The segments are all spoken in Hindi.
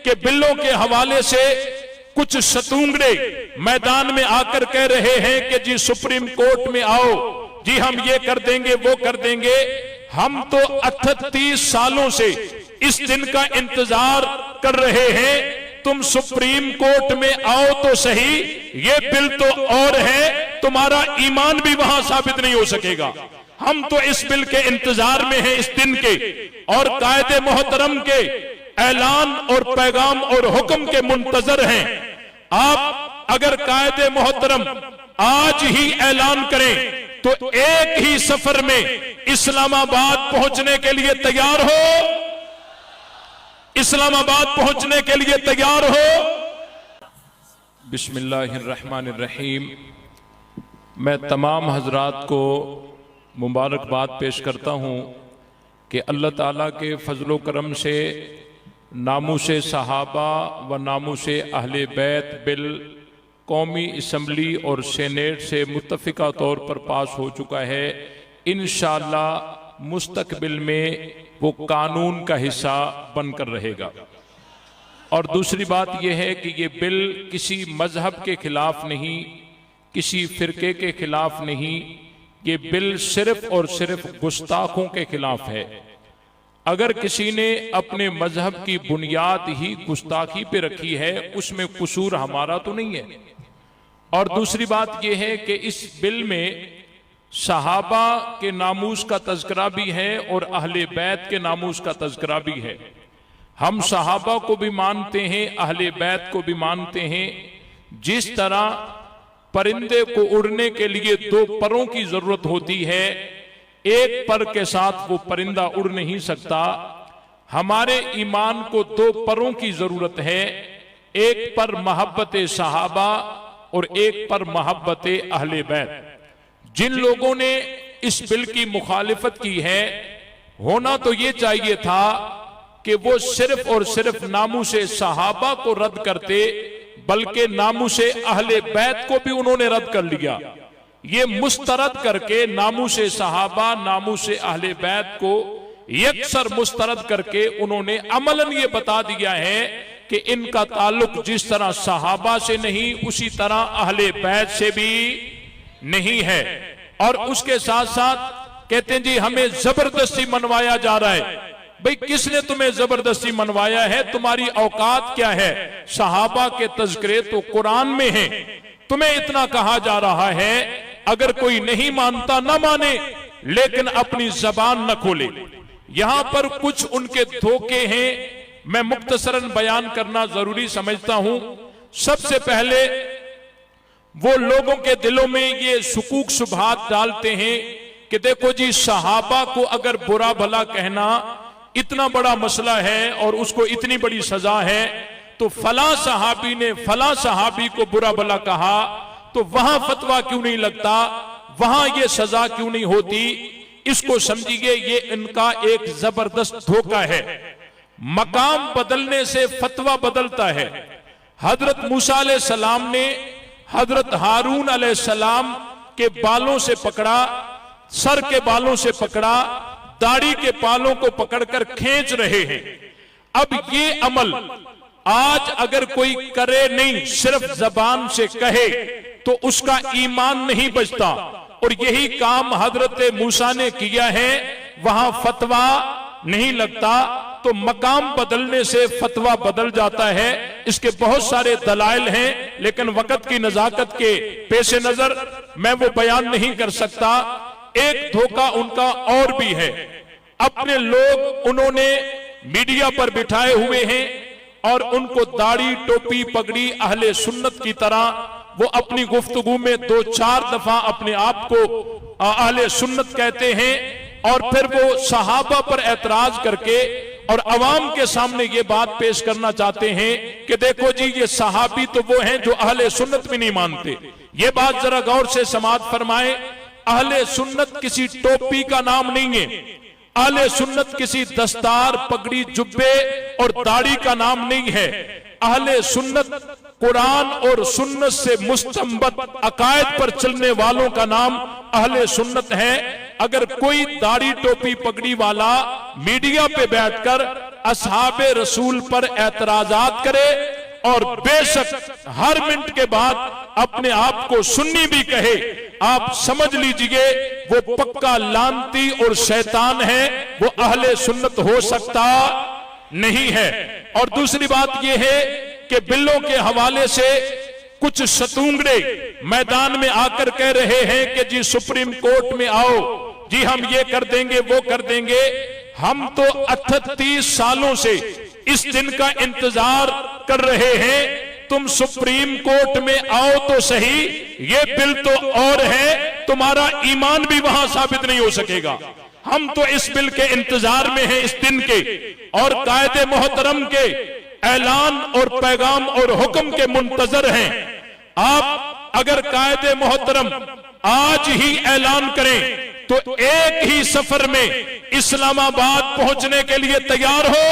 कि बिलों के हवाले से कुछ शतूंगड़े मैदान में आकर कह रहे हैं कि जी सुप्रीम कोर्ट में आओ, जी हम ये कर देंगे वो कर देंगे। हम तो 38 सालों से इस दिन का इंतजार कर रहे हैं, तुम सुप्रीम कोर्ट में आओ तो सही, ये बिल तो और है, तुम्हारा ईमान भी वहां साबित नहीं हो सकेगा। हम तो इस बिल के इंतजार में हैं, इस दिन के, और कायदे मोहतरम के ऐलान और पैगाम और हुक्म के मुंतजर हैं। आप अगर कायदे मोहतरम आज ही ऐलान करें तो एक ही सफर में इस्लामाबाद पहुंचने के लिए तैयार हो, इस्लामाबाद पहुंचने के लिए तैयार हो। बिस्मिल्लाहिर्रहमानिर्रहीम। मैं तमाम हजरात को मुबारकबाद पेश करता हूं कि अल्लाह ताला के फजलो करम से नामूसे सहाबा व नामूसे अहले बैत बिल कौमी असम्बली और सेनेट से मुत्तफ़िका तौर पर पास हो चुका है। इंशाअल्लाह मुस्तकबिल में वो कानून का हिस्सा बनकर रहेगा। और दूसरी बात यह है कि ये बिल किसी मजहब के खिलाफ नहीं, किसी फिरके के खिलाफ नहीं, ये बिल सिर्फ और सिर्फ गुस्ताखों के खिलाफ है। अगर किसी ने अपने मजहब की बुनियाद ही गुस्ताखी पे रखी है, उसमें कसूर हमारा तो नहीं है। और दूसरी बात यह है कि इस बिल में सहाबा के नामूस का तज़किरा भी है और अहले बैत के नामूस का तज़किरा भी है। हम सहाबा को भी मानते हैं, अहले बैत को भी मानते हैं। जिस तरह परिंदे को उड़ने के लिए 2 परों की जरूरत होती है, एक पर के साथ वो परिंदा उड़ नहीं सकता, हमारे ईमान को 2 परों की जरूरत है, एक पर मोहब्बत सहाबा और एक पर मोहब्बत अहले बैत। जिन लोगों ने इस बिल की मुखालिफत की है, होना तो ये चाहिए था कि वो सिर्फ और सिर्फ नामूसे सहाबा को रद्द करते, बल्कि नामूसे अहले बैत को भी उन्होंने रद्द कर लिया। ये मुस्तरद करके नामूसे सहाबा नामूसे अहले बैत को यकसर मुस्तरद करके उन्होंने अमलन ये बता दिया है कि इनका ताल्लुक जिस तरह सहाबा से नहीं, उसी तरह अहले बैत से भी नहीं है। और उसके साथ साथ कहते हैं जी हमें जबरदस्ती मनवाया जा रहा है। भाई किसने तुम्हें जबरदस्ती मनवाया है? तुम्हारी औकात क्या है? सहाबा के तज़किरे तो कुरान में हैं, तुम्हें इतना कहा जा रहा है अगर कोई नहीं मानता ना माने, लेकिन अपनी जबान न खोले। यहां पर कुछ उनके धोखे हैं, मैं मुख्तसरन बयान करना जरूरी समझता हूं। सबसे पहले वो लोगों के दिलों में ये शुकूक शुबहात डालते हैं कि देखो जी सहाबा को अगर बुरा भला कहना इतना बड़ा मसला है और उसको इतनी बड़ी सजा है, तो फला सहाबी ने फला सहाबी को बुरा भला कहा तो वहां फतवा क्यों नहीं लगता, वहां ये सजा क्यों नहीं होती? इसको समझिए, ये इनका एक जबरदस्त धोखा है। मकाम बदलने से फतवा बदलता है। हजरत मूसा अलैहिस्सलाम ने हजरत हारून अलैहिस्सलाम के बालों से पकड़ा, सर के बालों से पकड़ा, दाढ़ी के बालों को पकड़कर खींच रहे हैं। अब ये अमल आज अगर कोई करे नहीं, सिर्फ जबान से कहे, तो उसका ईमान नहीं बचता। और यही काम हजरत मूसा ने किया है, वहां फतवा नहीं लगता, तो मकाम बदलने से फतवा बदल जाता है। इसके बहुत सारे दलाइल हैं, लेकिन वक्त की नजाकत के पेश नजर मैं वो बयान नहीं कर सकता। एक धोखा उनका और भी है। अपने लोग उन्होंने मीडिया पर बिठाए हुए हैं और उनको दाढ़ी टोपी पगड़ी अहले सुन्नत की तरह वो अपनी गुफ्तगू में 2-4 दफा अपने आप को अहले सुन्नत कहते हैं, और फिर वो सहाबा पर एतराज करके और अवाम के सामने ये बात पेश करना चाहते हैं कि देखो जी ये सहाबी तो वो हैं जो अहले सुन्नत भी नहीं मानते। ये बात जरा गौर से समाअत फरमाए। अहले सुन्नत किसी टोपी का नाम नहीं है, अहले सुन्नत किसी दस्तार पगड़ी जुब्बे और दाढ़ी का नाम नहीं है। अहले सुन्नत कुरान और सुन्नत से मुस्तंबत अकायद पर चलने वालों का नाम अहले सुन्नत है। अगर कोई दाढ़ी टोपी पगड़ी वाला मीडिया पे बैठकर असहाबे रसूल पर एतराजात करे और बेशक हर मिनट के बाद अपने आप को सुन्नी भी कहे, आप समझ लीजिए वो पक्का लानती और शैतान है, वो अहले सुन्नत हो सकता नहीं है। और दूसरी बात यह है कि बिल्लों के हवाले से कुछ शतूंगड़े मैदान में आकर कह रहे हैं कि जी सुप्रीम कोर्ट में आओ, जी हम ये कर देंगे वो कर देंगे। हम तो 38 सालों से इस दिन का इंतजार कर रहे हैं, तुम सुप्रीम कोर्ट में आओ तो सही, ये बिल तो और है, तुम्हारा ईमान भी वहां साबित नहीं हो सकेगा। हम तो इस बिल के इंतजार में हैं, इस दिन के और कायदे मोहतरम के ऐलान और पैगाम और हुक्म के मुंतजर हैं। आप अगर कायदे मोहतरम आज ही ऐलान करें तो एक ही सफर में इस्लामाबाद पहुंचने के लिए तैयार हो,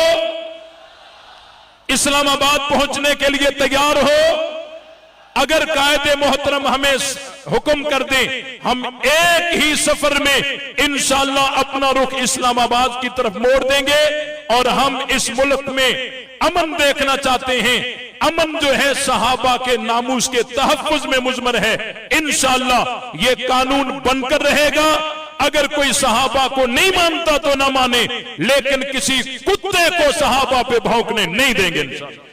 इस्लामाबाद पहुंचने के लिए तैयार हो। अगर कायदे मोहतरम हमें हुक्म कर दें, हम एक ही सफर में इंशाअल्लाह अपना रुख इस्लामाबाद की तरफ मोड़ देंगे और हम इस मुल्क में अमन देखना चाहते हैं। अमन जो है सहाबा के नामूस के तहफ्फुज में मुज़मर है। इंशाअल्लाह ये कानून बनकर रहेगा। अगर कोई सहाबा को नहीं मानता तो ना माने, लेकिन किसी कुत्ते को सहाबा पे भौंकने नहीं देंगे इंशाअल्लाह।